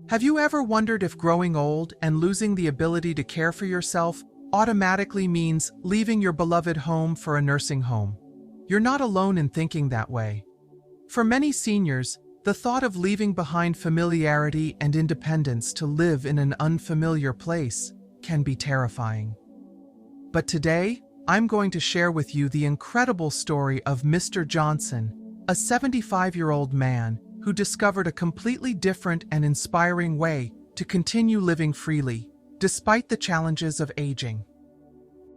Have you ever wondered if growing old and losing the ability to care for yourself automatically means leaving your beloved home for a nursing home? You're not alone in thinking that way. For many seniors, the thought of leaving behind familiarity and independence to live in an unfamiliar place can be terrifying. But today, I'm going to share with you the incredible story of Mr. Johnson, a 75-year-old man who discovered a completely different and inspiring way to continue living freely, despite the challenges of aging.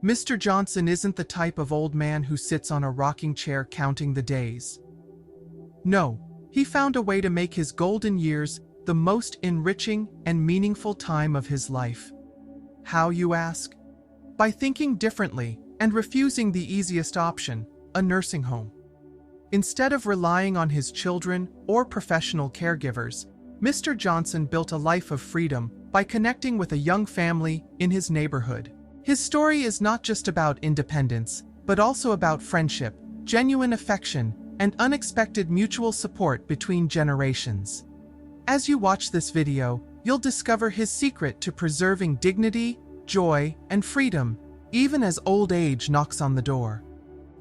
Mr. Johnson isn't the type of old man who sits on a rocking chair counting the days. No, he found a way to make his golden years the most enriching and meaningful time of his life. How, you ask? By thinking differently and refusing the easiest option, a nursing home. Instead of relying on his children or professional caregivers, Mr. Johnson built a life of freedom by connecting with a young family in his neighborhood. His story is not just about independence, but also about friendship, genuine affection, and unexpected mutual support between generations. As you watch this video, you'll discover his secret to preserving dignity, joy, and freedom, even as old age knocks on the door.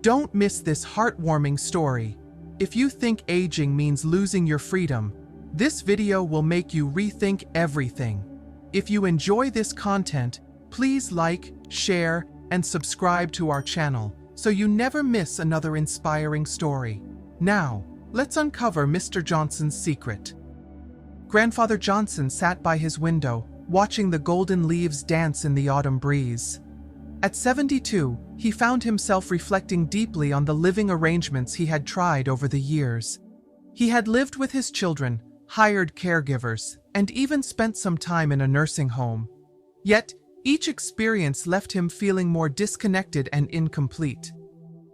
Don't miss this heartwarming story. If you think aging means losing your freedom, this video will make you rethink everything. If you enjoy this content, please like, share, and subscribe to our channel so you never miss another inspiring story. Now, let's uncover Mr. Johnson's secret. Grandfather Johnson sat by his window, watching the golden leaves dance in the autumn breeze. At 72, he found himself reflecting deeply on the living arrangements he had tried over the years. He had lived with his children, hired caregivers, and even spent some time in a nursing home. Yet, each experience left him feeling more disconnected and incomplete.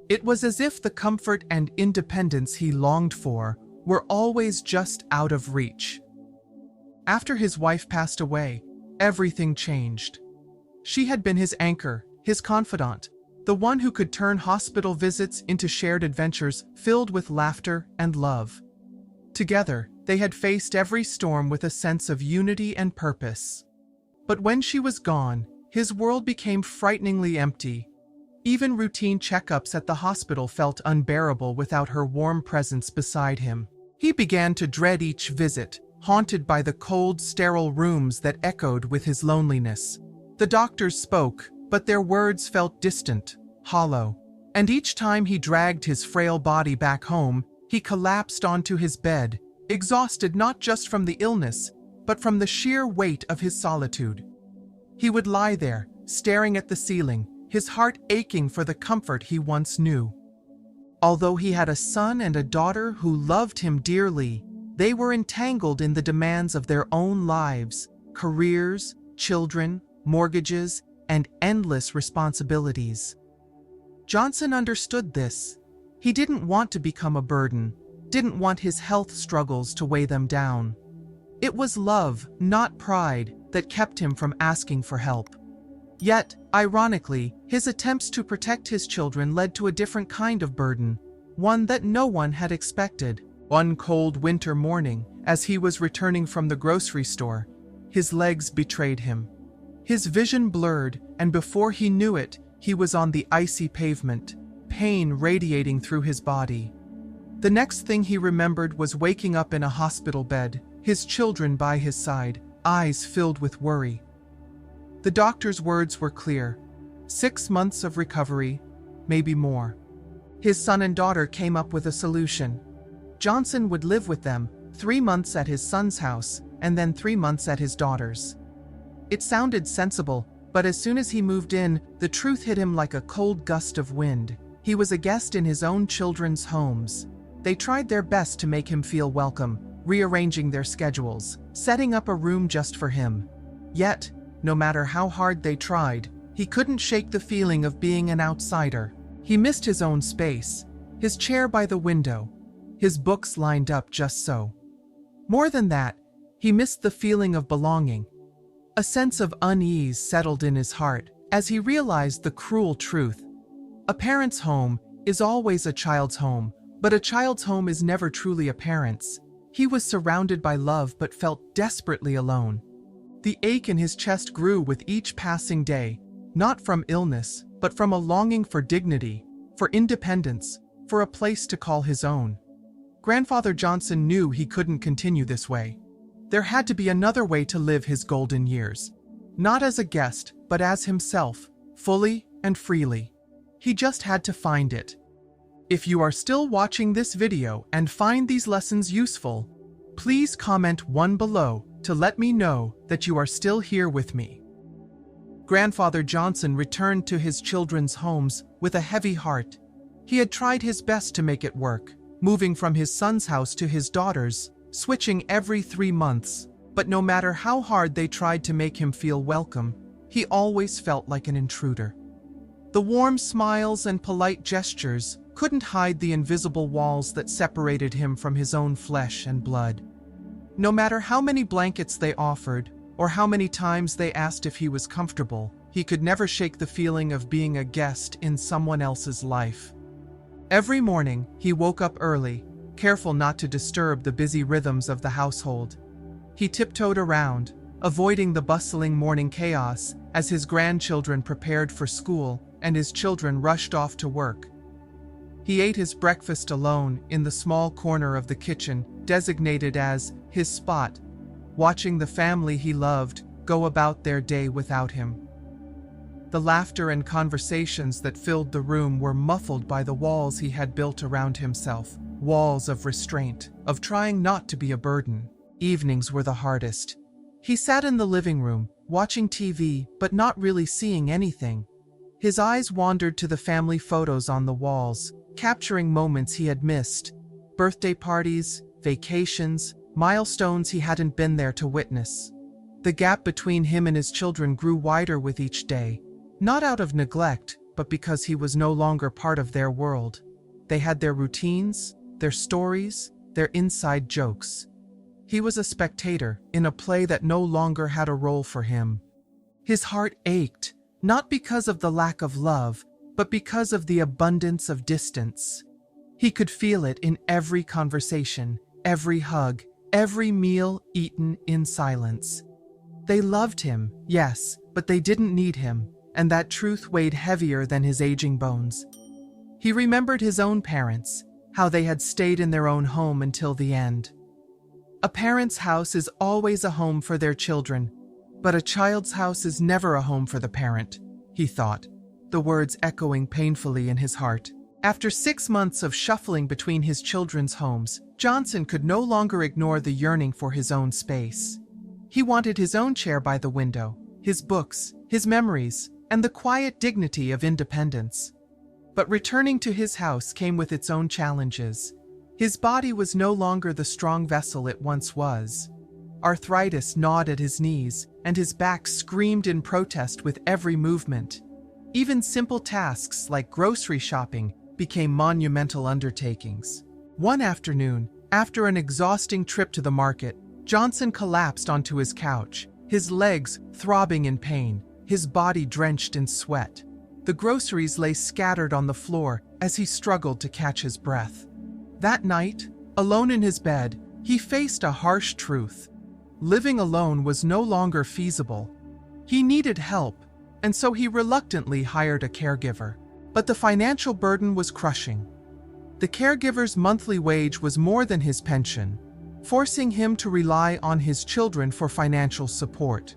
It was as if the comfort and independence he longed for were always just out of reach. After his wife passed away, everything changed. She had been his anchor, his confidant, the one who could turn hospital visits into shared adventures filled with laughter and love. Together, they had faced every storm with a sense of unity and purpose. But when she was gone, his world became frighteningly empty. Even routine checkups at the hospital felt unbearable without her warm presence beside him. He began to dread each visit, haunted by the cold, sterile rooms that echoed with his loneliness. The doctors spoke, but their words felt distant, hollow. And each time he dragged his frail body back home, he collapsed onto his bed, exhausted not just from the illness, but from the sheer weight of his solitude. He would lie there, staring at the ceiling, his heart aching for the comfort he once knew. Although he had a son and a daughter who loved him dearly, they were entangled in the demands of their own lives, careers, children, mortgages, and endless responsibilities. Johnson understood this. He didn't want to become a burden, didn't want his health struggles to weigh them down. It was love, not pride, that kept him from asking for help. Yet, ironically, his attempts to protect his children led to a different kind of burden, one that no one had expected. One cold winter morning, as he was returning from the grocery store, his legs betrayed him. His vision blurred, and before he knew it, he was on the icy pavement, pain radiating through his body. The next thing he remembered was waking up in a hospital bed, his children by his side, eyes filled with worry. The doctor's words were clear: 6 months of recovery, maybe more. His son and daughter came up with a solution. Johnson would live with them, 3 months at his son's house, and then 3 months at his daughter's. It sounded sensible, but as soon as he moved in, the truth hit him like a cold gust of wind. He was a guest in his own children's homes. They tried their best to make him feel welcome, rearranging their schedules, setting up a room just for him. Yet, no matter how hard they tried, he couldn't shake the feeling of being an outsider. He missed his own space, his chair by the window, his books lined up just so. More than that, he missed the feeling of belonging. A sense of unease settled in his heart as he realized the cruel truth. A parent's home is always a child's home, but a child's home is never truly a parent's. He was surrounded by love but felt desperately alone. The ache in his chest grew with each passing day, not from illness, but from a longing for dignity, for independence, for a place to call his own. Grandfather Johnson knew he couldn't continue this way. There had to be another way to live his golden years. Not as a guest, but as himself, fully and freely. He just had to find it. If you are still watching this video and find these lessons useful, please comment 1 below to let me know that you are still here with me. Grandfather Johnson returned to his children's homes with a heavy heart. He had tried his best to make it work, moving from his son's house to his daughter's, switching every 3 months, but no matter how hard they tried to make him feel welcome, he always felt like an intruder. The warm smiles and polite gestures couldn't hide the invisible walls that separated him from his own flesh and blood. No matter how many blankets they offered, or how many times they asked if he was comfortable, he could never shake the feeling of being a guest in someone else's life. Every morning, he woke up early, careful not to disturb the busy rhythms of the household. He tiptoed around, avoiding the bustling morning chaos as his grandchildren prepared for school and his children rushed off to work. He ate his breakfast alone in the small corner of the kitchen, designated as his spot, watching the family he loved go about their day without him. The laughter and conversations that filled the room were muffled by the walls he had built around himself, walls of restraint, of trying not to be a burden. Evenings were the hardest. He sat in the living room, watching TV, but not really seeing anything. His eyes wandered to the family photos on the walls, capturing moments he had missed, birthday parties, vacations, milestones he hadn't been there to witness. The gap between him and his children grew wider with each day, not out of neglect, but because he was no longer part of their world. They had their routines, their stories, their inside jokes. He was a spectator in a play that no longer had a role for him. His heart ached, not because of the lack of love, but because of the abundance of distance. He could feel it in every conversation, every hug, every meal eaten in silence. They loved him, yes, but they didn't need him, and that truth weighed heavier than his aging bones. He remembered his own parents, how they had stayed in their own home until the end. A parent's house is always a home for their children, but a child's house is never a home for the parent, he thought, the words echoing painfully in his heart. After 6 months of shuffling between his children's homes, Johnson could no longer ignore the yearning for his own space. He wanted his own chair by the window, his books, his memories, and the quiet dignity of independence. But returning to his house came with its own challenges. His body was no longer the strong vessel it once was. Arthritis gnawed at his knees, and his back screamed in protest with every movement. Even simple tasks like grocery shopping became monumental undertakings. One afternoon, after an exhausting trip to the market, Johnson collapsed onto his couch, his legs throbbing in pain, his body drenched in sweat. The groceries lay scattered on the floor as he struggled to catch his breath. That night, alone in his bed, he faced a harsh truth. Living alone was no longer feasible. He needed help, and so he reluctantly hired a caregiver. But the financial burden was crushing. The caregiver's monthly wage was more than his pension, forcing him to rely on his children for financial support.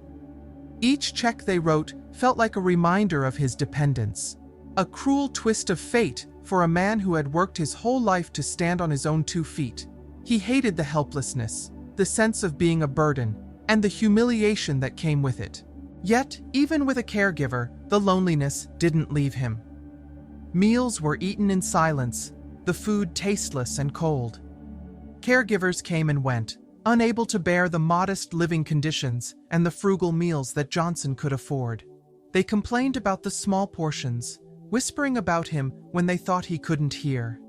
Each check they wrote felt like a reminder of his dependence, a cruel twist of fate for a man who had worked his whole life to stand on his own 2 feet. He hated the helplessness, the sense of being a burden, and the humiliation that came with it. Yet, even with a caregiver, the loneliness didn't leave him. Meals were eaten in silence, the food tasteless and cold. Caregivers came and went, unable to bear the modest living conditions and the frugal meals that Johnson could afford. They complained about the small portions, whispering about him when they thought he couldn't hear.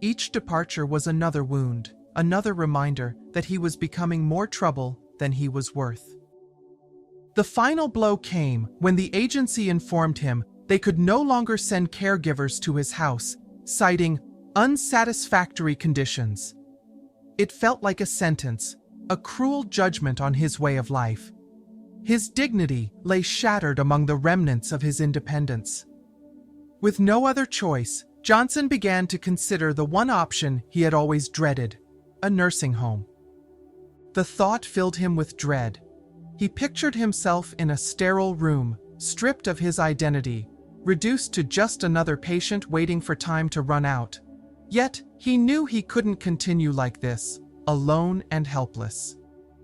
Each departure was another wound, another reminder that he was becoming more trouble than he was worth. The final blow came when the agency informed him they could no longer send caregivers to his house, citing unsatisfactory conditions. It felt like a sentence, a cruel judgment on his way of life. His dignity lay shattered among the remnants of his independence. With no other choice, Johnson began to consider the one option he had always dreaded: a nursing home. The thought filled him with dread. He pictured himself in a sterile room, stripped of his identity, reduced to just another patient waiting for time to run out. Yet, he knew he couldn't continue like this, alone and helpless.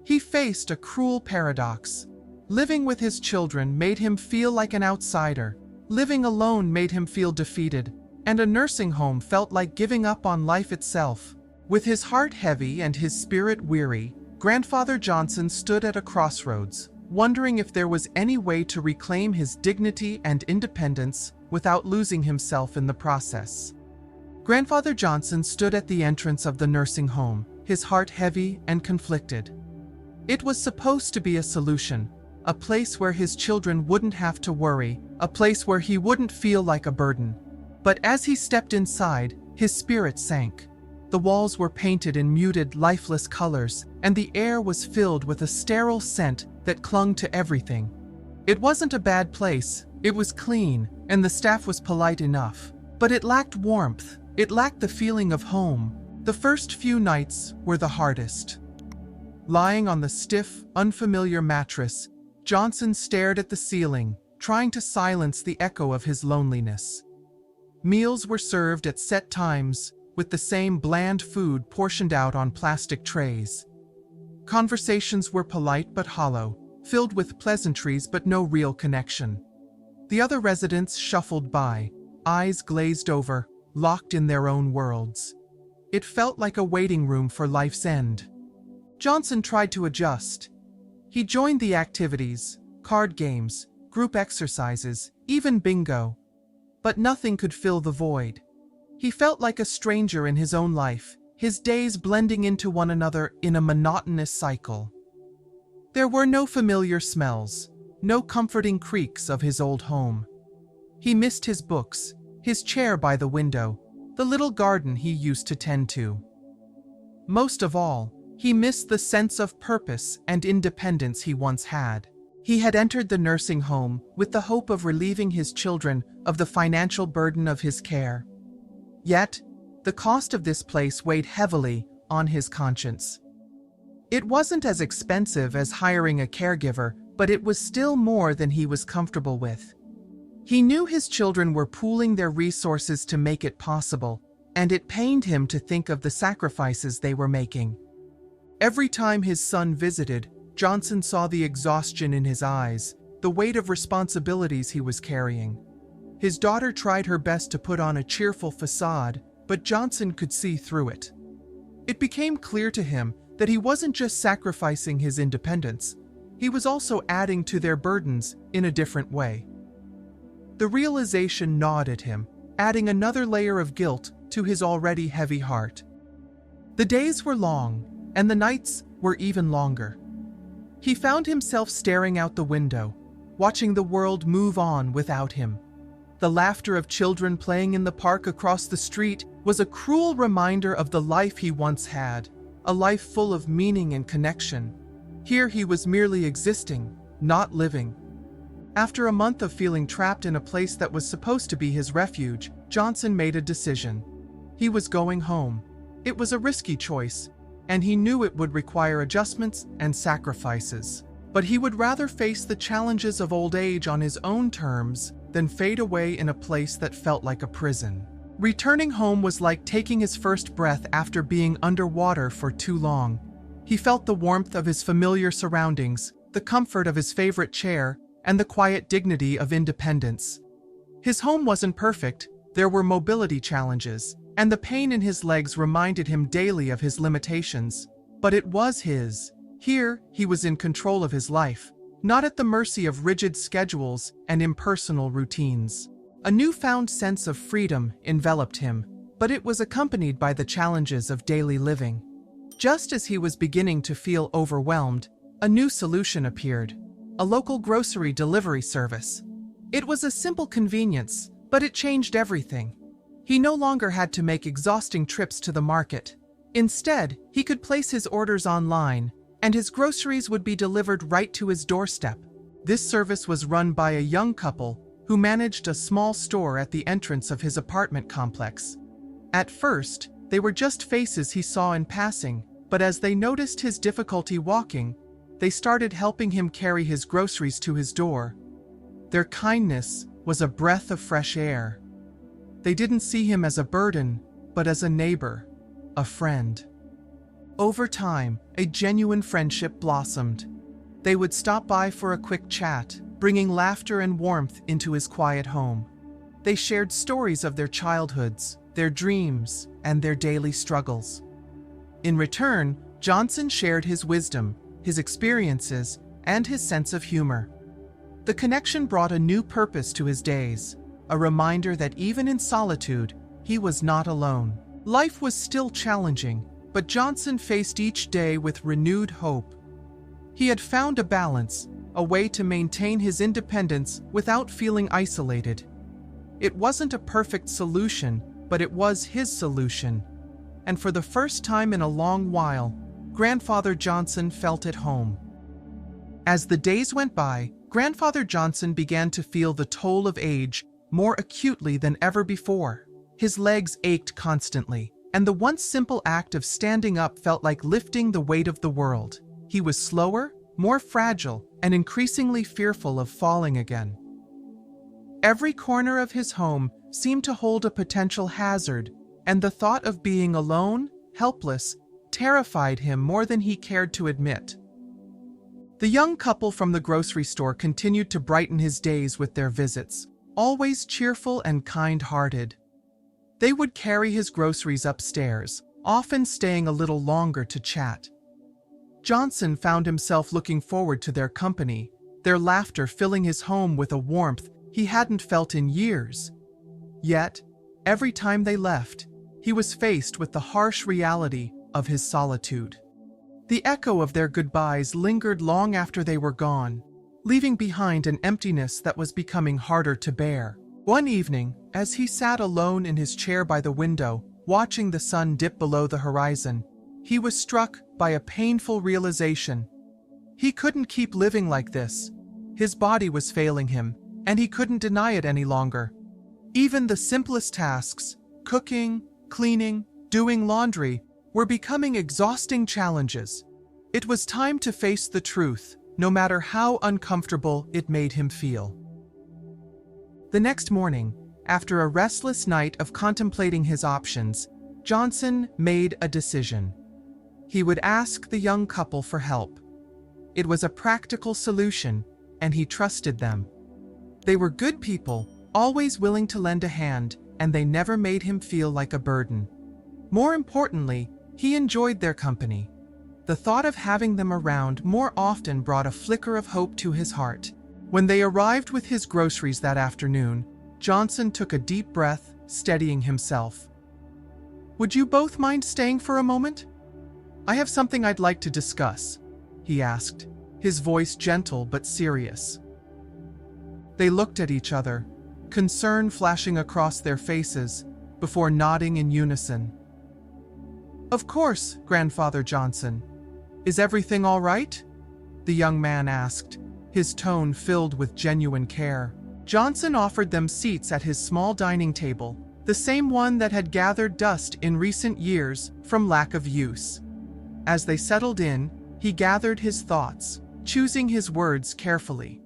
He faced a cruel paradox. Living with his children made him feel like an outsider. Living alone made him feel defeated, and a nursing home felt like giving up on life itself. With his heart heavy and his spirit weary, Grandfather Johnson stood at a crossroads, wondering if there was any way to reclaim his dignity and independence without losing himself in the process. Grandfather Johnson stood at the entrance of the nursing home, his heart heavy and conflicted. It was supposed to be a solution, a place where his children wouldn't have to worry, a place where he wouldn't feel like a burden. But as he stepped inside, his spirit sank. The walls were painted in muted, lifeless colors, and the air was filled with a sterile scent that clung to everything. It wasn't a bad place, it was clean, and the staff was polite enough. But it lacked warmth, it lacked the feeling of home. The first few nights were the hardest. Lying on the stiff, unfamiliar mattress, Johnson stared at the ceiling, trying to silence the echo of his loneliness. Meals were served at set times, with the same bland food portioned out on plastic trays. Conversations were polite but hollow, filled with pleasantries but no real connection. The other residents shuffled by, eyes glazed over, locked in their own worlds. It felt like a waiting room for life's end. Johnson tried to adjust. He joined the activities, card games, group exercises, even bingo. But nothing could fill the void. He felt like a stranger in his own life, his days blending into one another in a monotonous cycle. There were no familiar smells, no comforting creaks of his old home. He missed his books, his chair by the window, the little garden he used to tend to. Most of all, he missed the sense of purpose and independence he once had. He had entered the nursing home with the hope of relieving his children of the financial burden of his care. Yet, the cost of this place weighed heavily on his conscience. It wasn't as expensive as hiring a caregiver, but it was still more than he was comfortable with. He knew his children were pooling their resources to make it possible, and it pained him to think of the sacrifices they were making. Every time his son visited, Johnson saw the exhaustion in his eyes, the weight of responsibilities he was carrying. His daughter tried her best to put on a cheerful facade, but Johnson could see through it. It became clear to him that he wasn't just sacrificing his independence, he was also adding to their burdens in a different way. The realization gnawed at him, adding another layer of guilt to his already heavy heart. The days were long, and the nights were even longer. He found himself staring out the window, watching the world move on without him. The laughter of children playing in the park across the street was a cruel reminder of the life he once had, a life full of meaning and connection. Here he was merely existing, not living. After a month of feeling trapped in a place that was supposed to be his refuge, Johnson made a decision. He was going home. It was a risky choice, and he knew it would require adjustments and sacrifices. But he would rather face the challenges of old age on his own terms than fade away in a place that felt like a prison. Returning home was like taking his first breath after being underwater for too long. He felt the warmth of his familiar surroundings, the comfort of his favorite chair, and the quiet dignity of independence. His home wasn't perfect, there were mobility challenges, and the pain in his legs reminded him daily of his limitations. But it was his. Here, he was in control of his life, not at the mercy of rigid schedules and impersonal routines. A newfound sense of freedom enveloped him, but it was accompanied by the challenges of daily living. Just as he was beginning to feel overwhelmed, a new solution appeared: a local grocery delivery service. It was a simple convenience, but it changed everything. He no longer had to make exhausting trips to the market. Instead, he could place his orders online, and his groceries would be delivered right to his doorstep. This service was run by a young couple who managed a small store at the entrance of his apartment complex. At first, they were just faces he saw in passing, but as they noticed his difficulty walking, they started helping him carry his groceries to his door. Their kindness was a breath of fresh air. They didn't see him as a burden, but as a neighbor, a friend. Over time, a genuine friendship blossomed. They would stop by for a quick chat, bringing laughter and warmth into his quiet home. They shared stories of their childhoods, their dreams, and their daily struggles. In return, Johnson shared his wisdom, his experiences, and his sense of humor. The connection brought a new purpose to his days, a reminder that even in solitude, he was not alone. Life was still challenging, but Johnson faced each day with renewed hope. He had found a balance, a way to maintain his independence without feeling isolated. It wasn't a perfect solution, but it was his solution. And for the first time in a long while, Grandfather Johnson felt at home. As the days went by, Grandfather Johnson began to feel the toll of age more acutely than ever before. His legs ached constantly, and the once simple act of standing up felt like lifting the weight of the world. He was slower, more fragile, and increasingly fearful of falling again. Every corner of his home seemed to hold a potential hazard, and the thought of being alone, helpless, terrified him more than he cared to admit. The young couple from the grocery store continued to brighten his days with their visits, always cheerful and kind-hearted. They would carry his groceries upstairs, often staying a little longer to chat. Johnson found himself looking forward to their company, their laughter filling his home with a warmth he hadn't felt in years. Yet, every time they left, he was faced with the harsh reality of his solitude. The echo of their goodbyes lingered long after they were gone, leaving behind an emptiness that was becoming harder to bear. One evening, as he sat alone in his chair by the window, watching the sun dip below the horizon, he was struck by a painful realization. He couldn't keep living like this. His body was failing him, and he couldn't deny it any longer. Even the simplest tasks, cooking, cleaning, doing laundry, were becoming exhausting challenges. It was time to face the truth, no matter how uncomfortable it made him feel. The next morning, after a restless night of contemplating his options, Johnson made a decision. He would ask the young couple for help. It was a practical solution, and he trusted them. They were good people, always willing to lend a hand, and they never made him feel like a burden. More importantly, he enjoyed their company. The thought of having them around more often brought a flicker of hope to his heart. When they arrived with his groceries that afternoon, Johnson took a deep breath, steadying himself. "Would you both mind staying for a moment? I have something I'd like to discuss," he asked, his voice gentle but serious. They looked at each other, concern flashing across their faces, before nodding in unison. "Of course, Grandfather Johnson. Is everything all right?" the young man asked, his tone filled with genuine care. Johnson offered them seats at his small dining table, the same one that had gathered dust in recent years from lack of use. As they settled in, he gathered his thoughts, choosing his words carefully.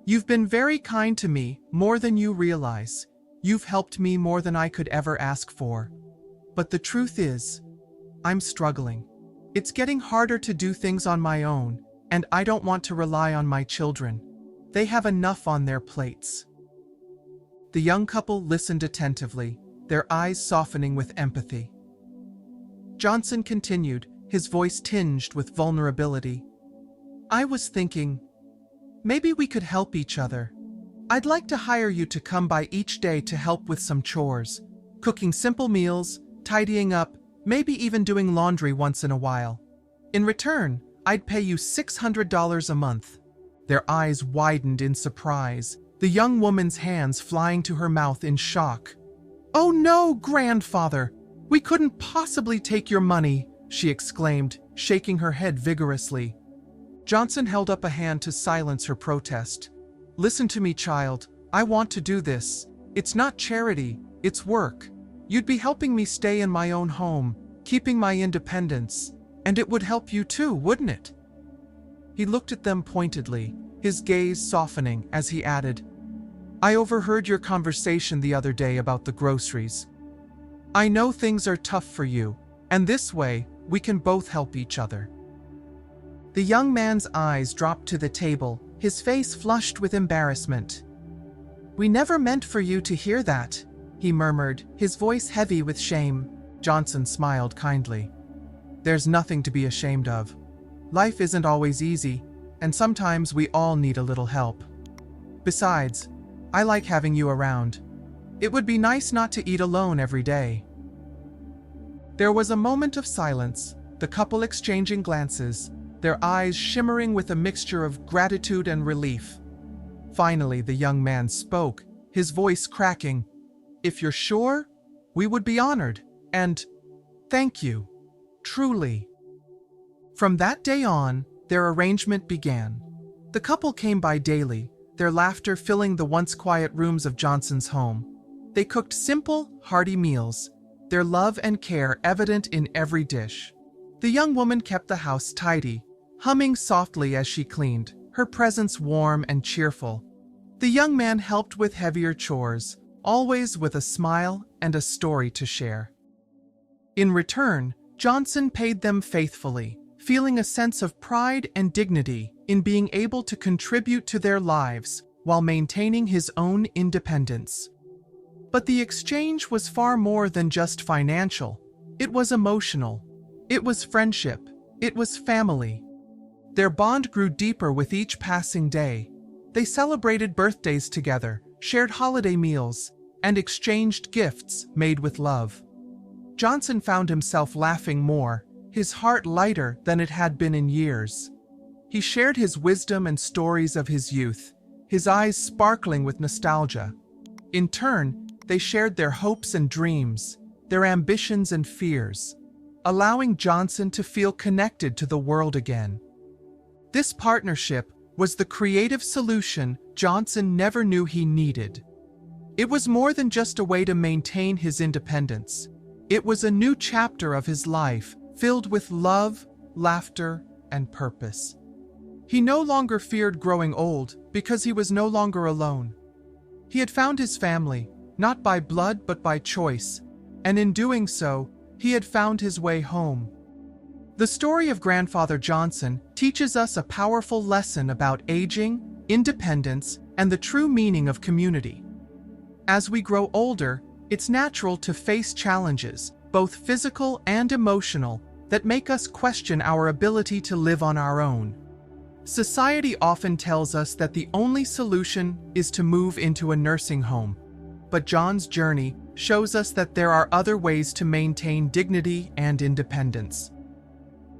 "You've been very kind to me, more than you realize. You've helped me more than I could ever ask for. But the truth is, I'm struggling. It's getting harder to do things on my own, and I don't want to rely on my children. They have enough on their plates." The young couple listened attentively, their eyes softening with empathy. Johnson continued, his voice tinged with vulnerability. "I was thinking, maybe we could help each other. I'd like to hire you to come by each day to help with some chores, cooking simple meals, tidying up, maybe even doing laundry once in a while. In return, I'd pay you $600 a month." Their eyes widened in surprise, the young woman's hands flying to her mouth in shock. "Oh no, Grandfather! We couldn't possibly take your money. she exclaimed, shaking her head vigorously. Johnson held up a hand to silence her protest. Listen to me, child. I want to do this. It's not charity, it's work. You'd be helping me stay in my own home, keeping my independence, and it would help you too, wouldn't it? He looked at them pointedly, his gaze softening as he added, I overheard your conversation the other day about the groceries. I know things are tough for you, and this way, we can both help each other. The young man's eyes dropped to the table, his face flushed with embarrassment. We never meant for you to hear that, he murmured, his voice heavy with shame. Johnson smiled kindly. There's nothing to be ashamed of. Life isn't always easy, and sometimes we all need a little help. Besides, I like having you around. It would be nice not to eat alone every day. There was a moment of silence, the couple exchanging glances, their eyes shimmering with a mixture of gratitude and relief. Finally, the young man spoke, his voice cracking. If you're sure, we would be honored, and thank you. Truly. From that day on, their arrangement began. The couple came by daily, their laughter filling the once quiet rooms of Johnson's home. They cooked simple, hearty meals, their love and care evident in every dish. The young woman kept the house tidy, humming softly as she cleaned, her presence warm and cheerful. The young man helped with heavier chores, always with a smile and a story to share. In return, Johnson paid them faithfully, feeling a sense of pride and dignity in being able to contribute to their lives while maintaining his own independence. But the exchange was far more than just financial. It was emotional. It was friendship. It was family. Their bond grew deeper with each passing day. They celebrated birthdays together, shared holiday meals, and exchanged gifts made with love. Johnson found himself laughing more, his heart lighter than it had been in years. He shared his wisdom and stories of his youth, his eyes sparkling with nostalgia. In turn, they shared their hopes and dreams, their ambitions and fears, allowing Johnson to feel connected to the world again. This partnership was the creative solution Johnson never knew he needed. It was more than just a way to maintain his independence. It was a new chapter of his life, filled with love, laughter, and purpose. He no longer feared growing old because he was no longer alone. He had found his family, not by blood but by choice, and in doing so, he had found his way home. The story of Grandfather Johnson teaches us a powerful lesson about aging, independence, and the true meaning of community. As we grow older, it's natural to face challenges, both physical and emotional, that make us question our ability to live on our own. Society often tells us that the only solution is to move into a nursing home. But John's journey shows us that there are other ways to maintain dignity and independence.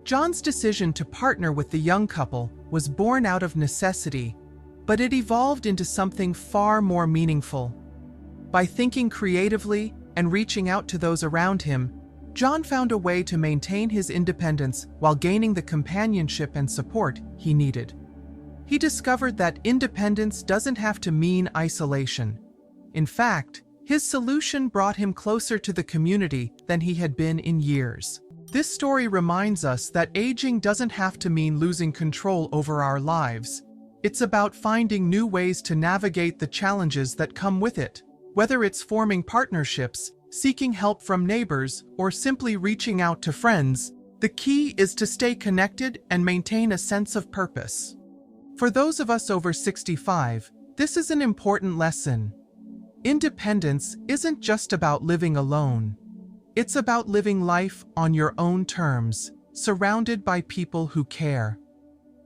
John's decision to partner with the young couple was born out of necessity, but it evolved into something far more meaningful. By thinking creatively and reaching out to those around him, John found a way to maintain his independence while gaining the companionship and support he needed. He discovered that independence doesn't have to mean isolation. In fact, his solution brought him closer to the community than he had been in years. This story reminds us that aging doesn't have to mean losing control over our lives. It's about finding new ways to navigate the challenges that come with it. Whether it's forming partnerships, seeking help from neighbors, or simply reaching out to friends, the key is to stay connected and maintain a sense of purpose. For those of us over 65, this is an important lesson. Independence isn't just about living alone. It's about living life on your own terms, surrounded by people who care.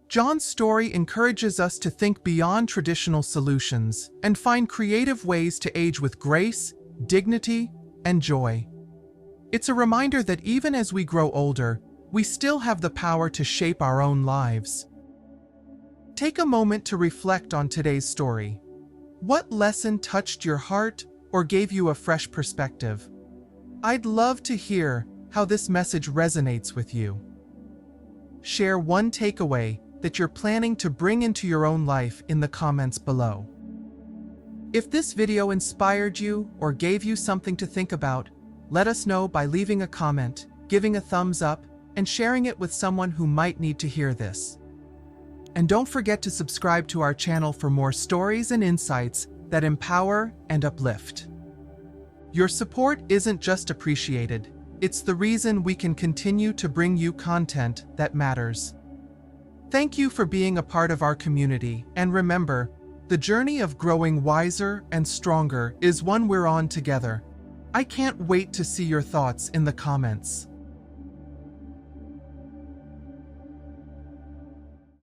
John's story encourages us to think beyond traditional solutions and find creative ways to age with grace, dignity, and joy. It's a reminder that even as we grow older, we still have the power to shape our own lives. Take a moment to reflect on today's story. What lesson touched your heart or gave you a fresh perspective? I'd love to hear how this message resonates with you. Share one takeaway that you're planning to bring into your own life in the comments below. If this video inspired you or gave you something to think about, let us know by leaving a comment, giving a thumbs up, and sharing it with someone who might need to hear this. And don't forget to subscribe to our channel for more stories and insights that empower and uplift. Your support isn't just appreciated, it's the reason we can continue to bring you content that matters. Thank you for being a part of our community, and remember, the journey of growing wiser and stronger is one we're on together. I can't wait to see your thoughts in the comments.